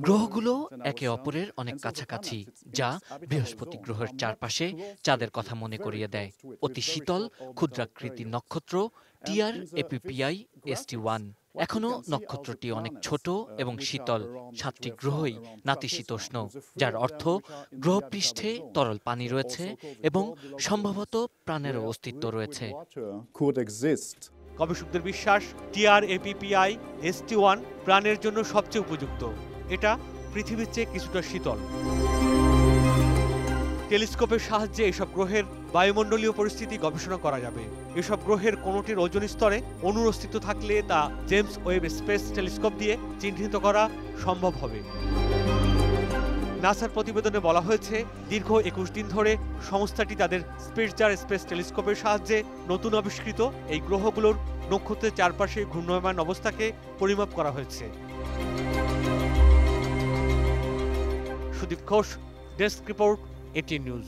গ্রহগুলো একে অপরের অনেক কাছাকাছি, যা বৃহস্পতি গ্রহের চারপাশে চাঁদের কথা মনে করিয়ে দেয়। অতি শীতল ক্ষুদ্রাকৃতির নক্ষত্র টিআর এপিপিআই ST1। এখনও নক্ষত্রটি অনেক ছোট এবং শীতল। 7টি গ্রহই নাতিশীতোষ্ণ, যার অর্থ গ্রহপৃষ্ঠে তরল পানি রয়েছে এবং সম্ভবত প্রাণেরও অস্তিত্ব রয়েছে। গবেষকদের বিশ্বাস, TRAPPI ST1 প্রাণের জন্য সবচেয়ে উপযুক্ত। এটা পৃথিবীর চেয়ে কিছুটা শীতল। টেলিস্কোপের সাহায্যে এসব গ্রহের বায়ুমণ্ডলীয় পরিস্থিতি গবেষণা করা যাবে। এসব গ্রহের কোনোটির ওজোন স্তরে অণুর অস্তিত্ব থাকলে তা জেমস ওয়েব স্পেস টেলিস্কোপ দিয়ে চিহ্নিত করা সম্ভব হবে। নাসার প্রতিবেদনে বলা হয়েছে, দীর্ঘ 21 দিন ধরে সংস্থাটি তাদের স্পিটজার স্পেস টেলিস্কোপের সাহায্যে নতুন আবিষ্কৃত এই গ্রহগুলোর নক্ষত্রের চারপাশে ঘূর্ণায়মান অবস্থাকে পরিমাপ করা হয়েছে। Sudip Ghosh, desk report, ATN news.